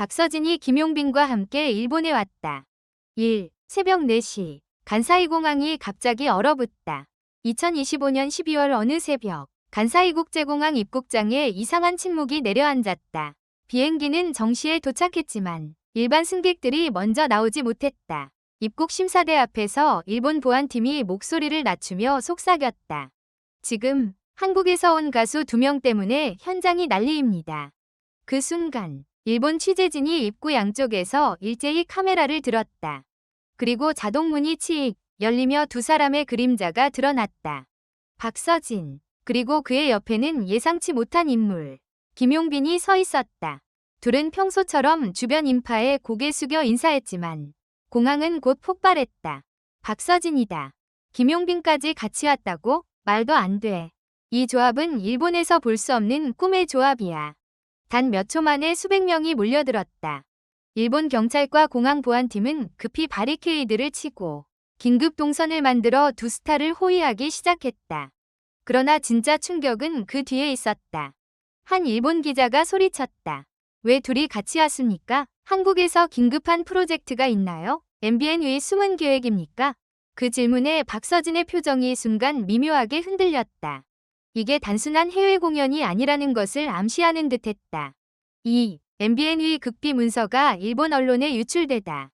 박서진이 김용빈과 함께 일본에 왔다. 1. 새벽 4시. 간사이 공항이 갑자기 얼어붙다. 2025년 12월 어느 새벽, 간사이 국제공항 입국장에 이상한 침묵이 내려앉았다. 비행기는 정시에 도착했지만 일반 승객들이 먼저 나오지 못했다. 입국 심사대 앞에서 일본 보안팀이 목소리를 낮추며 속삭였다. 지금 한국에서 온 가수 2명 때문에 현장이 난리입니다. 그 순간 일본 취재진이 입구 양쪽에서 일제히 카메라를 들었다. 그리고 자동문이 치익 열리며 두 사람의 그림자가 드러났다. 박서진, 그리고 그의 옆에는 예상치 못한 인물, 김용빈이 서 있었다. 둘은 평소처럼 주변 인파에 고개 숙여 인사했지만 공항은 곧 폭발했다. 박서진이다. 김용빈까지 같이 왔다고? 말도 안 돼. 이 조합은 일본에서 볼 수 없는 꿈의 조합이야. 단 몇 초 만에 수백 명이 몰려들었다. 일본 경찰과 공항 보안팀은 급히 바리케이드를 치고 긴급 동선을 만들어 두 스타를 호위하기 시작했다. 그러나 진짜 충격은 그 뒤에 있었다. 한 일본 기자가 소리쳤다. 왜 둘이 같이 왔습니까? 한국에서 긴급한 프로젝트가 있나요? MBN 위 숨은 계획입니까? 그 질문에 박서진의 표정이 순간 미묘하게 흔들렸다. 이게 단순한 해외 공연이 아니라는 것을 암시하는 듯했다. 2. MBN 위 극비 문서가 일본 언론에 유출되다.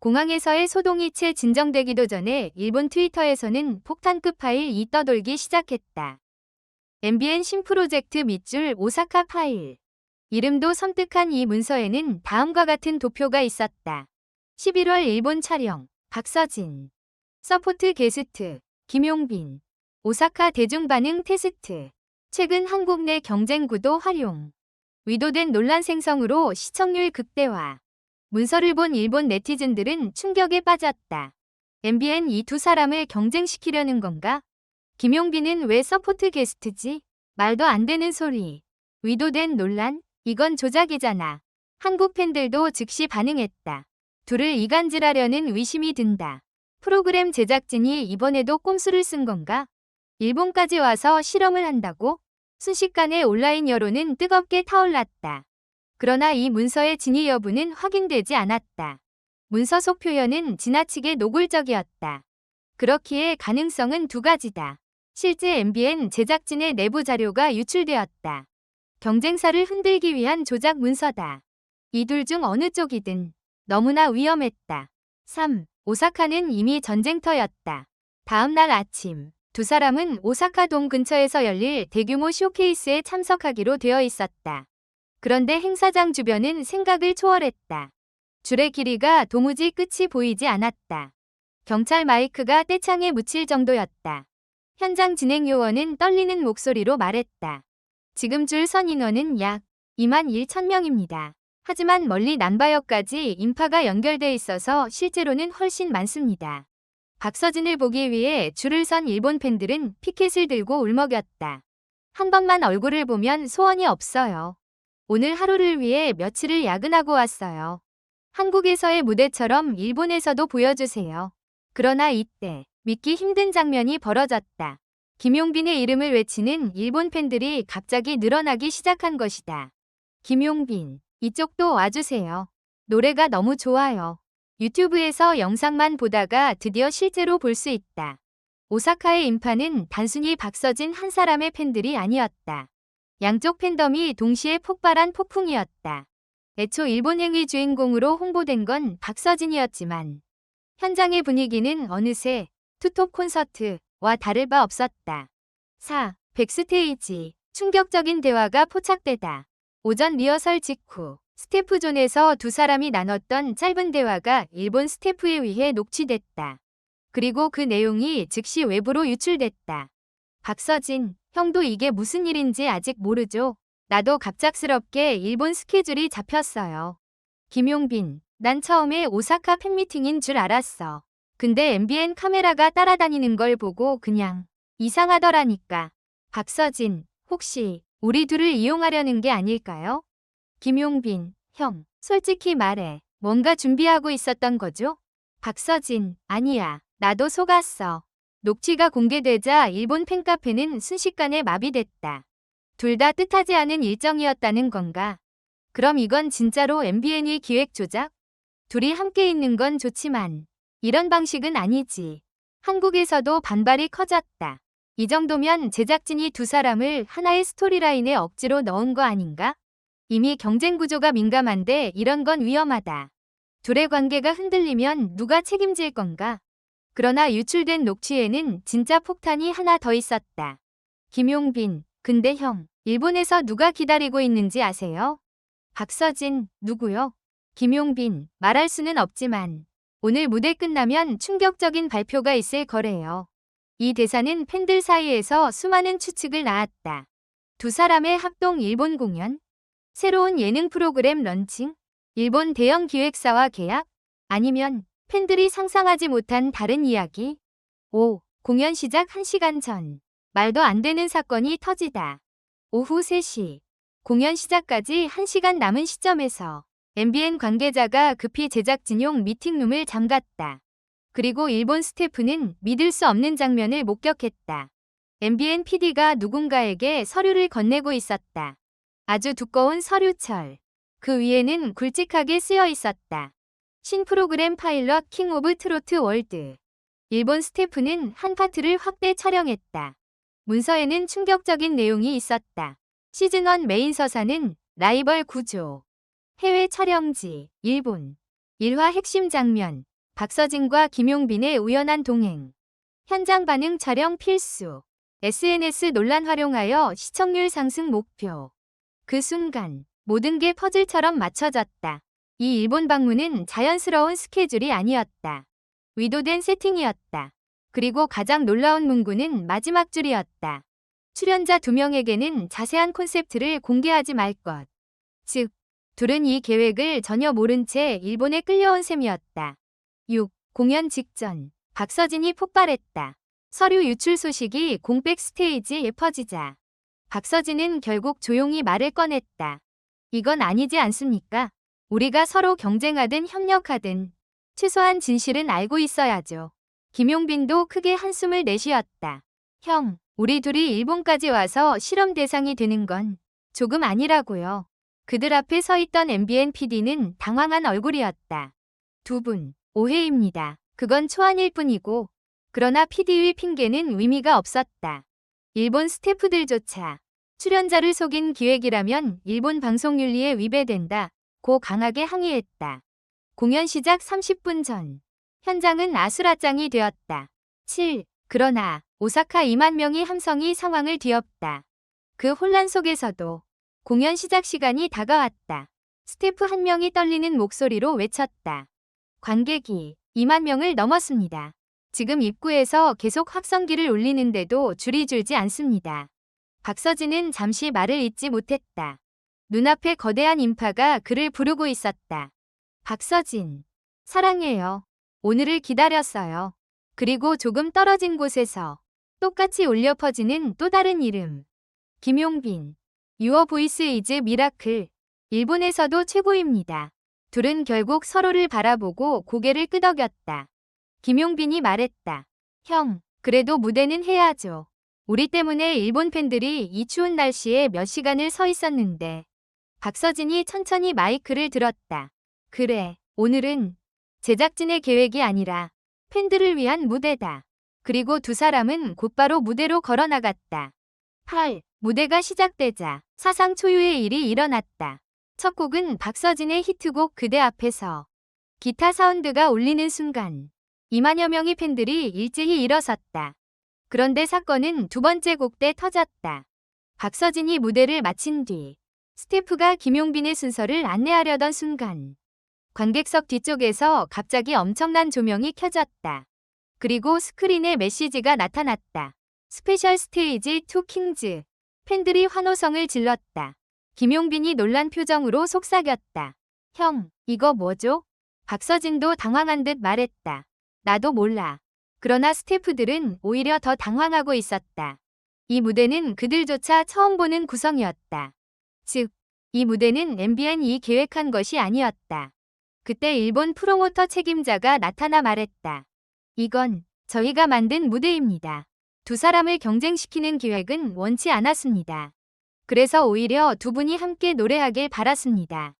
공항에서의 소동이 채 진정되기도 전에 일본 트위터에서는 폭탄급 파일이 떠돌기 시작했다. MBN 신프로젝트 밑줄 오사카 파일. 이름도 섬뜩한 이 문서에는 다음과 같은 도표가 있었다. 11월 일본 촬영, 박서진. 서포트 게스트, 김용빈. 오사카 대중반응 테스트. 최근 한국 내 경쟁구도 활용. 위도된 논란 생성으로 시청률 극대화. 문서를 본 일본 네티즌들은 충격에 빠졌다. MBN 이 두 사람을 경쟁시키려는 건가? 김용빈은 왜 서포트 게스트지? 말도 안 되는 소리. 위도된 논란? 이건 조작이잖아. 한국 팬들도 즉시 반응했다. 둘을 이간질하려는 의심이 든다. 프로그램 제작진이 이번에도 꼼수를 쓴 건가? 일본까지 와서 실험을 한다고? 순식간에 온라인 여론은 뜨겁게 타올랐다. 그러나 이 문서의 진위 여부는 확인되지 않았다. 문서 속 표현은 지나치게 노골적이었다. 그렇기에 가능성은 두 가지다. 실제 MBN 제작진의 내부 자료가 유출되었다. 경쟁사를 흔들기 위한 조작 문서다. 이 둘 중 어느 쪽이든 너무나 위험했다. 3. 오사카는 이미 전쟁터였다. 다음 날 아침, 두 사람은 오사카 돔 근처에서 열릴 대규모 쇼케이스에 참석하기로 되어 있었다. 그런데 행사장 주변은 생각을 초월했다. 줄의 길이가 도무지 끝이 보이지 않았다. 경찰 마이크가 떼창에 묻힐 정도였다. 현장 진행 요원은 떨리는 목소리로 말했다. 지금 줄 선 인원은 약 21,000명입니다. 하지만 멀리 남바역까지 인파가 연결돼 있어서 실제로는 훨씬 많습니다. 박서진을 보기 위해 줄을 선 일본 팬들은 피켓을 들고 울먹였다. 한 번만 얼굴을 보면 소원이 없어요. 오늘 하루를 위해 며칠을 야근하고 왔어요. 한국에서의 무대처럼 일본에서도 보여주세요. 그러나 이때 믿기 힘든 장면이 벌어졌다. 김용빈의 이름을 외치는 일본 팬들이 갑자기 늘어나기 시작한 것이다. 김용빈, 이쪽도 와주세요. 노래가 너무 좋아요. 유튜브에서 영상만 보다가 드디어 실제로 볼 수 있다. 오사카의 인파는 단순히 박서진 한 사람의 팬들이 아니었다. 양쪽 팬덤이 동시에 폭발한 폭풍이었다. 애초 일본행의 주인공으로 홍보된 건 박서진이었지만 현장의 분위기는 어느새 투톱 콘서트와 다를 바 없었다. 4. 백스테이지. 충격적인 대화가 포착되다. 오전 리허설 직후 스태프존에서 두 사람이 나눴던 짧은 대화가 일본 스태프에 의해 녹취됐다. 그리고 그 내용이 즉시 외부로 유출됐다. 박서진, 형도 이게 무슨 일인지 아직 모르죠? 나도 갑작스럽게 일본 스케줄이 잡혔어요. 김용빈, 난 처음에 오사카 팬미팅인 줄 알았어. 근데 MBN 카메라가 따라다니는 걸 보고 그냥 이상하더라니까. 박서진, 혹시 우리 둘을 이용하려는 게 아닐까요? 김용빈, 형, 솔직히 말해. 뭔가 준비하고 있었던 거죠? 박서진, 아니야. 나도 속았어. 녹취가 공개되자 일본 팬카페는 순식간에 마비됐다. 둘 다 뜻하지 않은 일정이었다는 건가? 그럼 이건 진짜로 MBN의 기획 조작? 둘이 함께 있는 건 좋지만 이런 방식은 아니지. 한국에서도 반발이 커졌다. 이 정도면 제작진이 두 사람을 하나의 스토리라인에 억지로 넣은 거 아닌가? 이미 경쟁 구조가 민감한데 이런 건 위험하다. 둘의 관계가 흔들리면 누가 책임질 건가? 그러나 유출된 녹취에는 진짜 폭탄이 하나 더 있었다. 김용빈, 근데 형, 일본에서 누가 기다리고 있는지 아세요? 박서진, 누구요? 김용빈, 말할 수는 없지만 오늘 무대 끝나면 충격적인 발표가 있을 거래요. 이 대사는 팬들 사이에서 수많은 추측을 낳았다. 두 사람의 합동 일본 공연? 새로운 예능 프로그램 런칭? 일본 대형 기획사와 계약? 아니면 팬들이 상상하지 못한 다른 이야기? 5. 공연 시작 1시간 전. 말도 안 되는 사건이 터지다. 오후 3시. 공연 시작까지 1시간 남은 시점에서 MBN 관계자가 급히 제작진용 미팅룸을 잠갔다. 그리고 일본 스태프는 믿을 수 없는 장면을 목격했다. MBN PD가 누군가에게 서류를 건네고 있었다. 아주 두꺼운 서류철. 그 위에는 굵직하게 쓰여 있었다. 신프로그램 파일럿 킹 오브 트로트 월드. 일본 스태프는 한 파트를 확대 촬영했다. 문서에는 충격적인 내용이 있었다. 시즌1 메인 서사는 라이벌 구조. 해외 촬영지, 일본. 1화 핵심 장면, 박서진과 김용빈의 우연한 동행. 현장 반응 촬영 필수. SNS 논란 활용하여 시청률 상승 목표. 그 순간 모든 게 퍼즐처럼 맞춰졌다. 이 일본 방문은 자연스러운 스케줄이 아니었다. 의도된 세팅이었다. 그리고 가장 놀라운 문구는 마지막 줄이었다. 출연자 2명에게는 자세한 콘셉트를 공개하지 말 것. 즉, 둘은 이 계획을 전혀 모른 채 일본에 끌려온 셈이었다. 6. 공연 직전, 박서진이 폭발했다. 서류 유출 소식이 공백 스테이지에 퍼지자 박서진은 결국 조용히 말을 꺼냈다. 이건 아니지 않습니까? 우리가 서로 경쟁하든 협력하든 최소한 진실은 알고 있어야죠. 김용빈도 크게 한숨을 내쉬었다. 형, 우리 둘이 일본까지 와서 실험 대상이 되는 건 조금 아니라고요. 그들 앞에 서 있던 MBN PD는 당황한 얼굴이었다. 두 분, 오해입니다. 그건 초안일 뿐이고, 그러나 PD의 핑계는 의미가 없었다. 일본 스태프들조차 출연자를 속인 기획이라면 일본 방송윤리에 위배된다. 고 강하게 항의했다. 공연 시작 30분 전. 현장은 아수라장이 되었다. 7. 그러나 오사카 2만 명이 함성이 상황을 뒤엎다. 그 혼란 속에서도 공연 시작 시간이 다가왔다. 스태프 한 명이 떨리는 목소리로 외쳤다. 관객이 2만 명을 넘었습니다. 지금 입구에서 계속 확성기를 울리는데도 줄이 줄지 않습니다. 박서진은 잠시 말을 잇지 못했다. 눈앞에 거대한 인파가 그를 부르고 있었다. 박서진, 사랑해요. 오늘을 기다렸어요. 그리고 조금 떨어진 곳에서 똑같이 울려 퍼지는 또 다른 이름. 김용빈, Your Voice is Miracle. 일본에서도 최고입니다. 둘은 결국 서로를 바라보고 고개를 끄덕였다. 김용빈이 말했다. 형, 그래도 무대는 해야죠. 우리 때문에 일본 팬들이 이 추운 날씨에 몇 시간을 서 있었는데. 박서진이 천천히 마이크를 들었다. 그래, 오늘은 제작진의 계획이 아니라 팬들을 위한 무대다. 그리고 두 사람은 곧바로 무대로 걸어나갔다. 8. 무대가 시작되자 사상 초유의 일이 일어났다. 첫 곡은 박서진의 히트곡 그대 앞에서 기타 사운드가 울리는 순간 2만여 명의 팬들이 일제히 일어섰다. 그런데 사건은 두 번째 곡 때 터졌다. 박서진이 무대를 마친 뒤 스태프가 김용빈의 순서를 안내하려던 순간 관객석 뒤쪽에서 갑자기 엄청난 조명이 켜졌다. 그리고 스크린에 메시지가 나타났다. 스페셜 스테이지 투 킹즈. 팬들이 환호성을 질렀다. 김용빈이 놀란 표정으로 속삭였다. 형, 이거 뭐죠? 박서진도 당황한 듯 말했다. 나도 몰라. 그러나 스태프들은 오히려 더 당황하고 있었다. 이 무대는 그들조차 처음 보는 구성이었다. 즉, 이 무대는 MBN이 계획한 것이 아니었다. 그때 일본 프로모터 책임자가 나타나 말했다. 이건 저희가 만든 무대입니다. 두 사람을 경쟁시키는 기획은 원치 않았습니다. 그래서 오히려 두 분이 함께 노래하길 바랐습니다.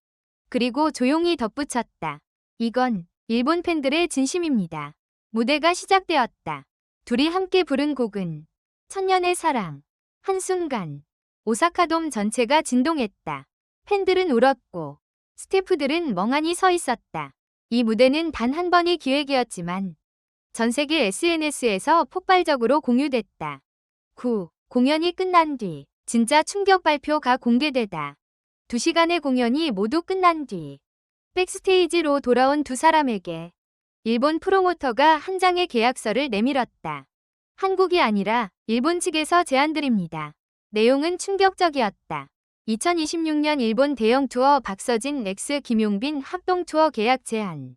그리고 조용히 덧붙였다. 이건 일본 팬들의 진심입니다. 무대가 시작되었다. 둘이 함께 부른 곡은 천년의 사랑. 한순간 오사카돔 전체가 진동했다. 팬들은 울었고 스태프들은 멍하니 서 있었다. 이 무대는 단 한 번의 기획이었지만 전 세계 SNS에서 폭발적으로 공유됐다. 공연이 끝난 뒤 진짜 충격 발표가 공개되다. 2시간의 공연이 모두 끝난 뒤 백스테이지로 돌아온 두 사람에게 일본 프로모터가 한 장의 계약서를 내밀었다. 한국이 아니라 일본 측에서 제안드립니다. 내용은 충격적이었다. 2026년 일본 대형 투어 박서진 엑스 김용빈 합동 투어 계약 제안.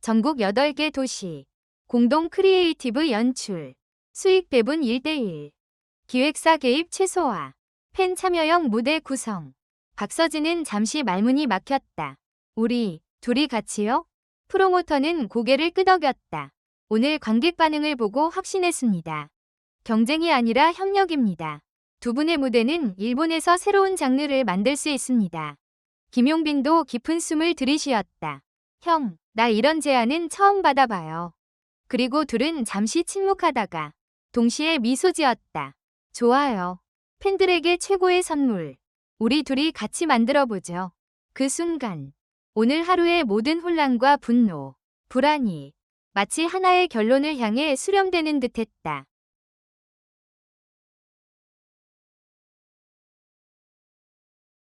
전국 8개 도시. 공동 크리에이티브 연출. 수익 배분 1대1. 기획사 개입 최소화. 팬 참여형 무대 구성. 박서진은 잠시 말문이 막혔다. 우리 둘이 같이요? 프로모터는 고개를 끄덕였다. 오늘 관객 반응을 보고 확신했습니다. 경쟁이 아니라 협력입니다. 두 분의 무대는 일본에서 새로운 장르를 만들 수 있습니다. 김용빈도 깊은 숨을 들이쉬었다. 형, 나 이런 제안은 처음 받아봐요. 그리고 둘은 잠시 침묵하다가 동시에 미소 지었다. 좋아요. 팬들에게 최고의 선물. 우리 둘이 같이 만들어보죠. 그 순간 오늘 하루의 모든 혼란과 분노, 불안이 마치 하나의 결론을 향해 수렴되는 듯했다.